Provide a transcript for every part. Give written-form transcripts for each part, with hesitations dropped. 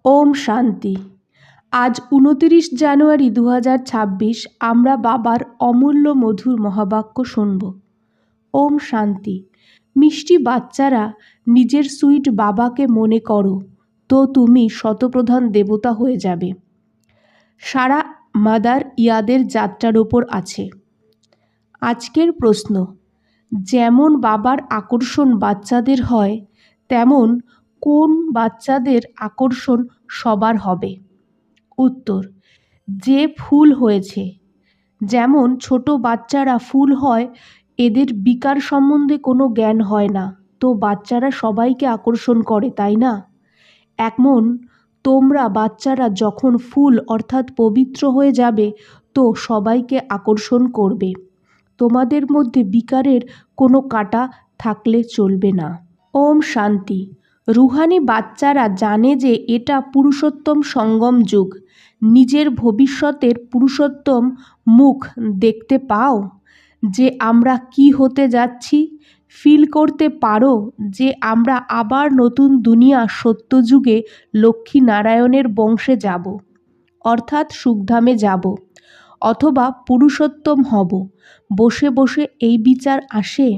ওম শান্তি। আজ ২৯ জানুয়ারি ২০২৬ আমরা বাবার অমূল্য মধুর মহাবাক্য শুনব। ওম শান্তি। মিষ্টি বাচ্চারা, নিজের সুইট বাবাকে মনে করো, তো তুমি শতপ্রধান দেবতা হয়ে যাবে। সারা মাদার ইয়াদের যাত্রার ওপর আছে। আজকের প্রশ্ন, যেমন বাবার আকর্ষণ বাচ্চাদের হয়, তেমন কোন বাচ্চাদের আকর্ষণ সবার হবে? উত্তর, যে ফুল হয়েছে। যেমন ছোট বাচ্চারা ফুল হয়, এদের বিকার সম্বন্ধে কোনো জ্ঞান হয় না, তো বাচ্চারা সবাইকে আকর্ষণ করে, তাই না? এমন তোমরা বাচ্চারা যখন ফুল অর্থাৎ পবিত্র হয়ে যাবে, তো সবাইকে আকর্ষণ করবে। তোমাদের মধ্যে বিকারের কোনো কাঁটা থাকলে চলবে না। ওম শান্তি। রুহানি বাচ্চারা জানে যে এটা পুরুষোত্তম সঙ্গম যুগ। নিজের ভবিষ্যতের পুরুষোত্তম মুখ দেখতে পাও, যে আমরা কি হতে যাচ্ছি। ফিল করতে পারো যে আমরা আবার নতুন দুনিয়া সত্যযুগে লক্ষ্মী নারায়ণের বংশে যাব, অর্থাৎ সুখধামে যাব, অথবা পুরুষোত্তম হব। বসে বসে এই বিচার আসে।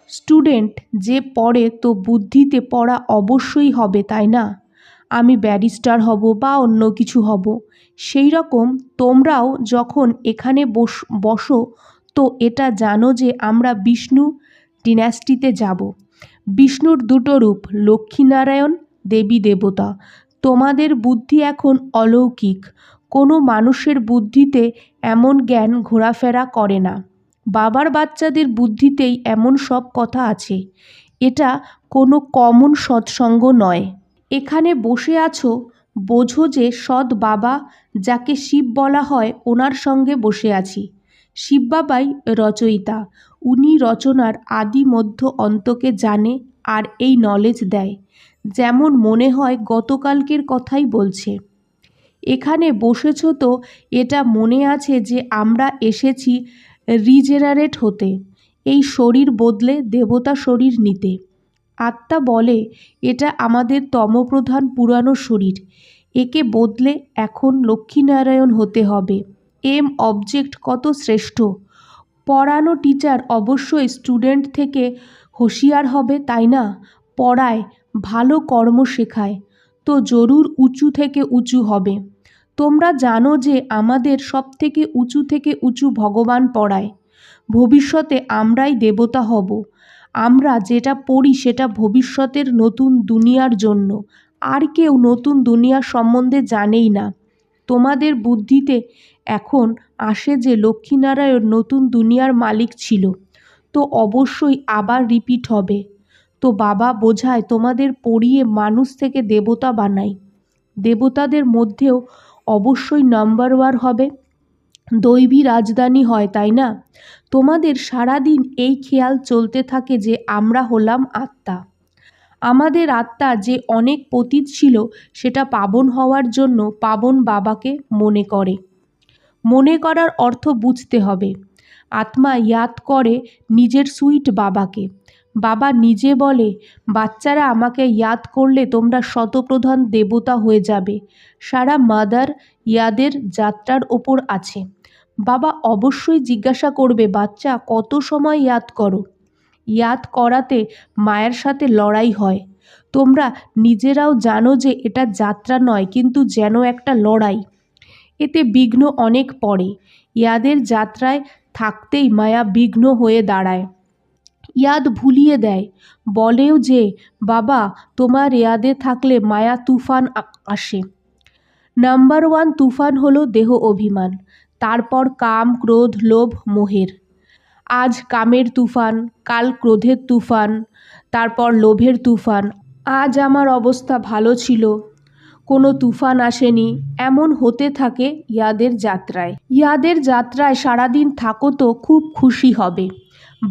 স্টুডেন্ট যে পড়ে, তো বুদ্ধিতে পড়া অবশ্যই হবে, তাই না? আমি ব্যারিস্টার হব বা অন্য কিছু হব। সেই রকম তোমরাও যখন এখানে বসো, তো এটা জানো যে আমরা বিষ্ণু ডিনাস্টিতে যাব। বিষ্ণুর দুটো রূপ, লক্ষ্মীনারায়ণ, দেবী দেবতা। তোমাদের বুদ্ধি এখন অলৌকিক। কোনো মানুষের বুদ্ধিতে এমন জ্ঞান ঘোরাফেরা করে না। বাবার বাচ্চাদের বুদ্ধিতেই এমন সব কথা আছে। এটা কোনো কমন সৎসঙ্গ নয়। এখানে বসে আছো, বোঝো যে সৎ বাবা, যাকে শিব বলা হয়, ওনার সঙ্গে বসে আছি। শিব বাবাই রচয়িতা। উনি রচনার আদি মধ্য অন্তকে জানে আর এই নলেজ দেয়। যেমন মনে হয় গতকালকের কথাই বলছে। এখানে বসেছ, তো এটা মনে আছে যে আমরা এসেছি রিজেনারেট হতে, এই শরীর বদলে দেবতা শরীর নিতে। আত্মা বলে এটা আমাদের তমপ্রধান পুরানো শরীর, একে বদলে এখন লক্ষ্মীনারায়ণ হতে হবে। এম অবজেক্ট কত শ্রেষ্ঠ। পড়ানো টিচার অবশ্যই স্টুডেন্ট থেকে হুঁশিয়ার হবে, তাই না? পড়ায়, ভালো কর্ম শেখায়, তো জরুর উঁচু থেকে উঁচু হবে। তোমরা জানো যে আমাদের সব থেকে উঁচু ভগবান পড়ায়। ভবিষ্যতে আমরাই দেবতা হব। আমরা যেটা পড়ি সেটা ভবিষ্যতের নতুন দুনিয়ার জন্য। আর কেউ নতুন দুনিয়া সম্বন্ধে জানেই না। তোমাদের বুদ্ধিতে এখন আসে যে লক্ষ্মীনারায়ণ নতুন দুনিয়ার মালিক ছিল, তো অবশ্যই আবার রিপিট হবে। তো বাবা বোঝায় তোমাদের পড়িয়ে মানুষ থেকে দেবতা বানাই। দেবতাদের মধ্যেও অবশ্যই নাম্বার 1 হবে। দৈবী রাজধানী হয়, তাই না? তোমাদের সারাদিন এই খেয়াল চলতে থাকে যে আমরা হলাম আত্মা। আমাদের আত্মা যে অনেক পতিত ছিল, সেটা পাবন হওয়ার জন্য পাবন বাবাকে মনে করে। মনে করার অর্থ বুঝতে হবে। আত্মা ইয়াদ করে নিজের সুইট বাবাকে। বাবা নিজে বলে, বাচ্চারা আমাকে ইয়াদ করলে তোমরা শতপ্রধান দেবতা হয়ে যাবে। সারা মাদার ইয়াদের যাত্রার ওপর আছে। বাবা অবশ্যই জিজ্ঞাসা করবে, বাচ্চা কত সময় ইয়াদ করো? ইয়াদ করাতে মায়ের সাথে লড়াই হয়। তোমরা নিজেরাও জানো যে এটা যাত্রা নয়, কিন্তু যেন একটা লড়াই। এতে বিঘ্ন অনেক পড়ে। ইয়াদের যাত্রায় থাকতেই মায়া বিঘ্ন হয়ে দাঁড়ায়। ইয়াদ ভুলিয়ে দেয়, বলেও যে বাবা তোমার ইয়াদে থাকলে মায়া তুফান আসে। নাম্বার 1 তুফান হলো দেহ অভিমান, তারপর কাম, ক্রোধ, লোভ, মোহের। আজ কামের তুফান, কাল ক্রোধের তুফান, তারপর লোভের তুফান। আজ আমার অবস্থা ভালো ছিল, কোনো তুফান আসেনি। এমন হতে থাকে ইয়াদের যাত্রায়। ইয়াদের যাত্রায় সারাদিন থাকো, তো খুব খুশি হবে।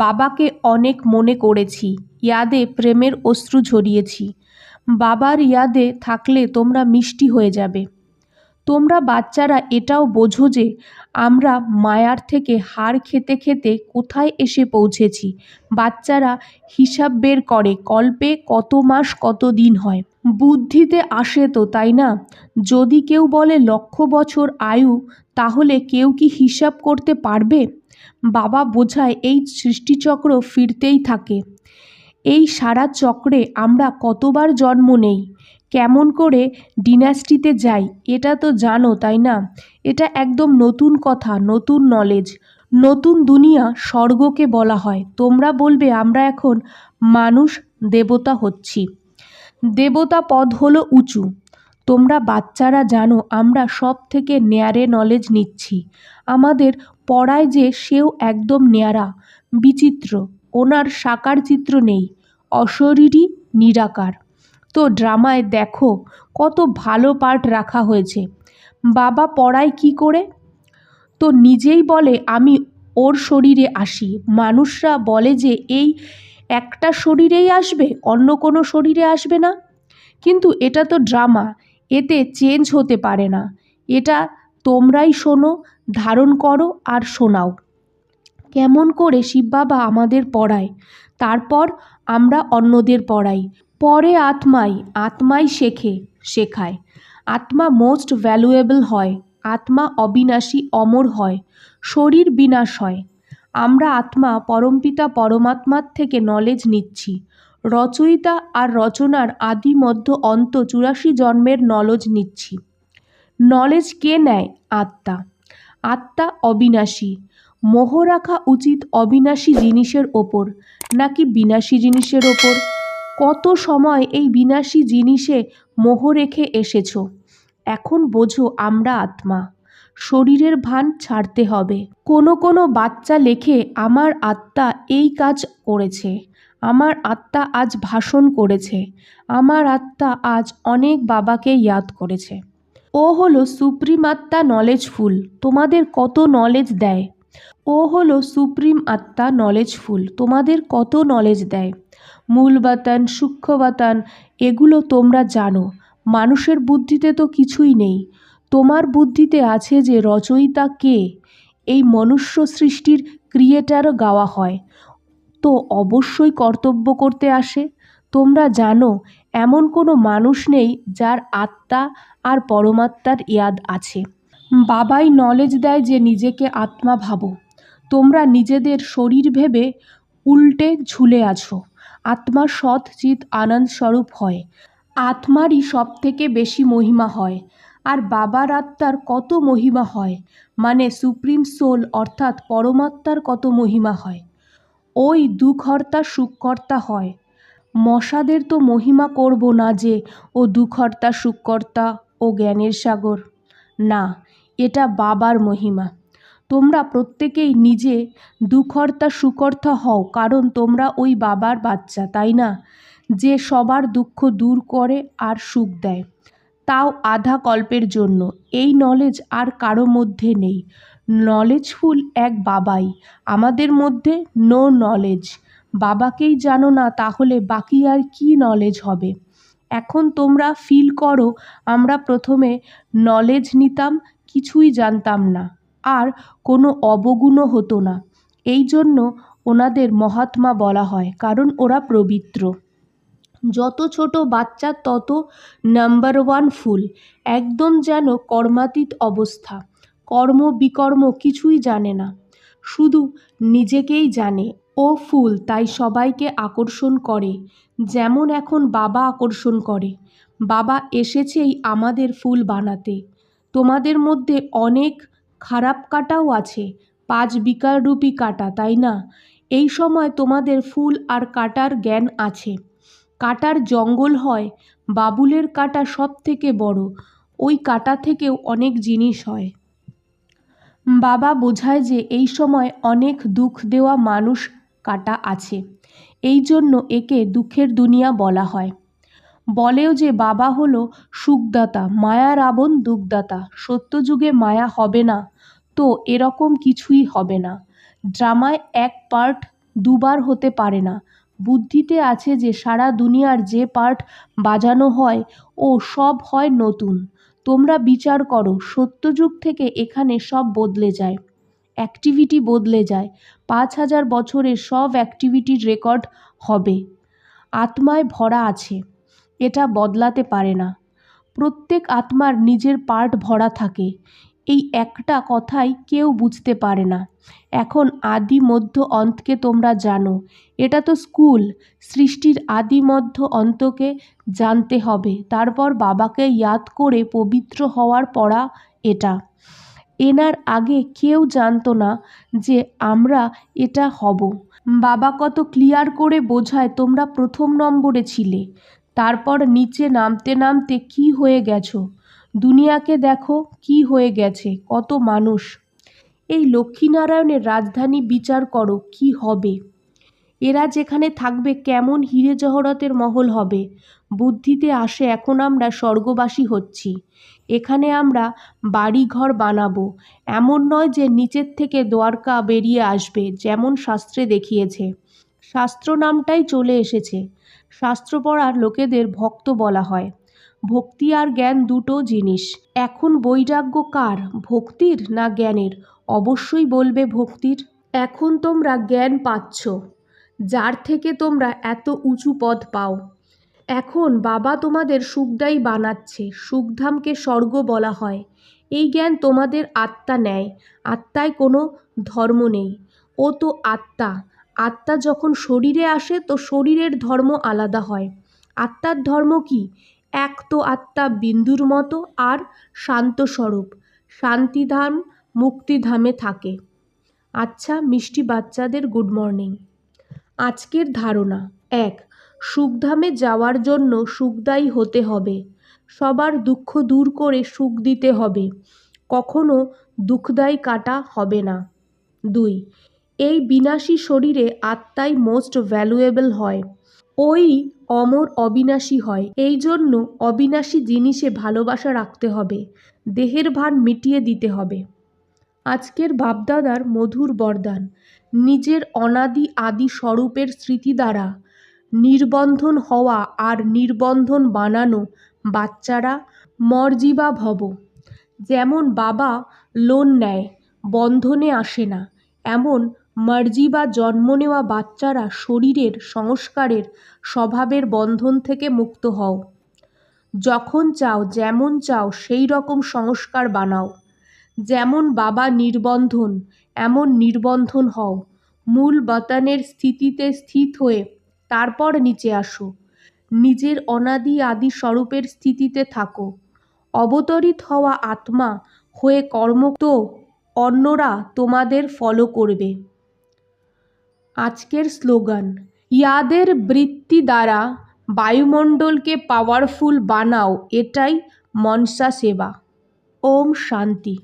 বাবাকে অনেক মনে করেছি, ইয়াদে প্রেমের অশ্রু ঝরিয়েছি। বাবার ইয়াদে থাকলে তোমরা মিষ্টি হয়ে যাবে। তোমরা বাচ্চারা এটাও বোঝো যে আমরা মায়ার থেকে হার খেতে খেতে কোথায় এসে পৌঁছেছি। বাচ্চারা হিসাব বের করে, কল্পে কত মাস কত দিন হয়। বুদ্ধিতে আসে তো, তাই না? যদি কেউ বলে 1,00,000 বছর আয়ু, তাহলে কেউ কি হিসাব করতে পারবে? বাবা বোঝায় এই সৃষ্টিচক্র ফিরতেই থাকে। এই সারা চক্রে আমরা কতবার জন্ম নেই, কেমন করে ডিনাস্টিতে যাই, এটা তো জানো, তাই না? এটা একদম নতুন কথা, নতুন নলেজ, নতুন দুনিয়া, স্বর্গকে বলা হয়। তোমরা বলবে আমরা এখন মানুষ দেবতা হচ্ছি। দেবতা পদ হলো উঁচু। তোমরা বাচ্চারা জানো আমরা সব থেকে ন্যারে নলেজ নিচ্ছি। আমাদের পড়ায় যে সেও একদম ন্যাড়া, বিচিত্র, ওনার সাকার চিত্র নেই, অশরীরী, নিরাকার। তো ড্রামায় দেখো কত ভালো পার্ট রাখা হয়েছে। বাবা পড়ায় কি করে? তো নিজেই বলে আমি ওর শরীরে আসি। মানুষরা বলে যে এই একটা শরীরেই আসবে, অন্য কোনো শরীরে আসবে না। কিন্তু এটা তো ড্রামা, এতে চেঞ্জ হতে পারে না। এটা তোমরাই শোনো, ধারণ করো আর শোনাও। কেমন করে শিব বাবা আমাদের পড়ায়, তারপর আমরা অন্যদের পড়াই। পরে আত্মাই শেখায়। আত্মা মোস্ট ভ্যালুয়েবল হয়, আত্মা অবিনাশী, অমর হয়, শরীর বিনাশ হয়। আমরা আত্মা পরমপিতা পরমাত্মার থেকে নলেজ নিচ্ছি। রচয়িতা আর রচনার আদি মধ্য অন্ত 84 জন্মের নলেজ নিচ্ছি। নলেজ কে নেয়? আত্মা। আত্মা অবিনাশী। মোহ রাখা উচিত অবিনাশী জিনিসের ওপর, নাকি বিনাশী জিনিসের ওপর? কত সময় এই বিনাশী জিনিসে মোহ রেখে এসেছো। এখন বোঝো আমরা আত্মা, শরীরের ভান ছাড়তে হবে। কোনো বাচ্চা লেখে আমার আত্মা এই কাজ করেছে, আমার আত্মা আজ ভাষণ করেছে, আমার আত্মা আজ অনেক বাবাকে ইয়াদ করেছে। ও হলো সুপ্রিম আত্মা, নলেজফুল, তোমাদের কত নলেজ দেয়। ও হলো সুপ্রিম আত্মা, নলেজফুল, তোমাদের কত নলেজ দেয়। মূলবাতান, সূক্ষ্মবাতান, এগুলো তোমরা জানো। মানুষের বুদ্ধিতে তো কিছুই নেই। তোমার বুদ্ধিতে আছে যে রচয়িতা কে, এই মনুষ্য সৃষ্টির ক্রিয়েটারও গাওয়া হয়, তো অবশ্যই কর্তব্য করতে আসে। তোমরা জানো এমন কোনো মানুষ নেই যার আত্মা আর পরমাত্মার ইয়াদ আছে। বাবাই নলেজ দেয় যে নিজেকে আত্মা ভাবো। তোমরা নিজেদের শরীর ভেবে উল্টে ঝুলে আছো। আত্মা সৎ চিৎ আনন্দ স্বরূপ হয়, আত্মারই সব থেকে বেশি মহিমা হয়। আর বাবার আত্মার কত মহিমা হয়, মানে সুপ্রিম সোল অর্থাৎ পরমাত্মার কত মহিমা হয়। ওই দুঃখহর্তা সুখকর্তা হয়। মশাদের তো মহিমা করব না যে ও দুঃখহর্তা সুখকর্তা ও জ্ঞানের সাগর। না, এটা বাবার মহিমা। তোমরা প্রত্যেকেই নিজে দুঃখহর্তা সুখকর্তা হও, কারণ তোমরা ওই বাবার বাচ্চা, তাই না? যে সবার দুঃখ দূর করে আর সুখ দেয়, তাও আধা কল্পের জন্য। এই নলেজ আর কারো মধ্যে নেই। নলেজফুল এক বাবাই, আমাদের মধ্যে নো নলেজ। বাবাকেই জানো না, তাহলে বাকি আর কি নলেজ হবে? এখন তোমরা ফিল করো, আমরা প্রথমে নলেজ নিতাম, কিছুই জানতাম না, আর কোনো অবগুণও হতো না। এই জন্য ওনাদের মহাত্মা বলা হয়, কারণ ওরা পবিত্র। যত ছোট বাচ্চা তত নাম্বার 1 ফুল, একদম যেন কর্মাতীত অবস্থা। কর্ম বিকর্ম কিছুই জানে না, শুধু নিজেকেই জানে। ও ফুল, তাই সবাইকে আকর্ষণ করে, যেমন এখন বাবা আকর্ষণ করে। বাবা এসেছেই আমাদের ফুল বানাতে। তোমাদের মধ্যে অনেক খারাপ কাটাও আছে, 5 বিকাররূপী কাটা, তাই না? এই সময় তোমাদের ফুল আর কাটার জ্ঞান আছে। কাটার জঙ্গল হয়, বাবুলের কাটা সব থেকে বড়, ওই কাটা থেকেও অনেক জিনিস হয়। বাবা বোঝায় যে এই সময় অনেক দুঃখ দেওয়া মানুষ কাটা আছে, এই জন্য একে দুঃখের দুনিয়া বলা হয়। বলেও যে বাবা হলো সুখদাতা, মায়া রাবণ দুঃখদাতা। সত্যযুগে মায়া হবে না, তো এরকম কিছুই হবে না। ড্রামায় এক পার্ট দুবার হতে পারে না। বুদ্ধিতে আছে যে সারা দুনিয়ার যে পার্ট বাজানো হয় ও সব হয় নতুন। তোমরা বিচার করো, সত্যযুগ থেকে এখানে সব বদলে যায়, অ্যাক্টিভিটি বদলে যায়। 5,000 বছরের সব অ্যাক্টিভিটির রেকর্ড হবে, আত্মায় ভরা আছে। এটা বদলাতে পারে না। প্রত্যেক আত্মার নিজের পার্ট ভরা থাকে। এই একটা কথাই কেউ বুঝতে পারে না। এখন আদি মধ্য অন্তকে তোমরা জানো। এটা তো স্কুল। সৃষ্টির আদি মধ্য অন্তকে জানতে হবে, তারপর বাবাকে ইয়াদ করে পবিত্র হওয়ার পড়া এটা। এনার আগে কেউ জানতো না যে আমরা এটা হব। বাবা কত ক্লিয়ার করে বোঝায়, তোমরা প্রথম নম্বরে ছিলে, তারপর নিচে নামতে নামতে কি হয়ে গেছো, দুনিয়াকে দেখো কি হয়ে গেছে, কত মানুষ। এই লক্ষ্মীনারায়ণের রাজধানী বিচার করো কি হবে। এরা যেখানে থাকবে কেমন হিরে জহরতের মহল হবে। বুদ্ধিতে আসে এখন আমরা স্বর্গবাসী হচ্ছি। এখানে আমরা বাড়ি ঘর বানাবো। এমন নয় যে নিচের থেকে দ্বারকা বেরিয়ে আসবে, যেমন শাস্ত্রে দেখিয়েছে। শাস্ত্র নামটাই চলে এসেছে। শাস্ত্র পড়ার লোকেদের ভক্ত বলা হয়। ভক্তি আর জ্ঞান দুটো জিনিস। এখন বৈরাগ্য কার, ভক্তির না জ্ঞানের? অবশ্যই বলবে ভক্তির। এখন তোমরা জ্ঞান পাচ্ছ, যার থেকে তোমরা এত উঁচু পদ পাও। এখন বাবা তোমাদের সুখদায়ী বানাচ্ছে। সুখধামকে স্বর্গ বলা হয়। এই জ্ঞান তোমাদের আত্মা নেয়। আত্মায় কোনো ধর্ম নেই। ও তো আত্মা। আত্মা যখন শরীরে আসে তো শরীরের ধর্ম আলাদা হয়। আত্মার ধর্ম কি? এক তো আত্মা বিন্দুর মতো আর শান্ত স্বরূপ। শান্তিধাম মুক্তিধামে থাকে। আচ্ছা মিষ্টি বাচ্চাদের গুড মর্নিং। আজকের ধারণা 1, সুখধামে যাওয়ার জন্য সুখদায়ী হতে হবে। সবার দুঃখ দূর করে সুখ দিতে হবে। কখনো দুঃখদায়ী কাটা হবে না। 2, এই বিনাশী শরীরে আত্মাই মোস্ট ভ্যালুয়েবল হয়। ওই অমর অবিনাশী হয়। এই জন্য অবিনাশী জিনিসে ভালোবাসা রাখতে হবে। দেহের ভার মিটিয়ে দিতে হবে। আজকের বাপদাদার মধুর বরদান, নিজের অনাদি আদি স্বরূপের স্মৃতি দ্বারা নির্বন্ধন হওয়া আর নির্বন্ধন বানানো বাচ্চারা মর্জিবা ভব। যেমন বাবা লোন নেয়, বন্ধনে আসে না, এমন মর্জিবা জন্ম নেওয়া বাচ্চারা শরীরের সংস্কারের স্বভাবের বন্ধন থেকে মুক্ত হও। যখন চাও যেমন চাও সেই রকম সংস্কার বানাও। যেমন বাবা নির্বন্ধন, এমন নির্বন্ধন হও। মূল বাতানের স্থিতিতে স্থিত হয়ে তারপর নিচে আসো। নিজের অনাদি আদি স্বরূপের স্থিতিতে থাকো। অবতরিত হওয়া আত্মা হয়ে কর্ম তো অন্যরা তোমাদের ফলো করবে। আজকের স্লোগান, ইয়াদের বৃত্তি দ্বারা বায়ুমণ্ডলকে পাওয়ারফুল বানাও, এটাই মনসা সেবা। ওম শান্তি।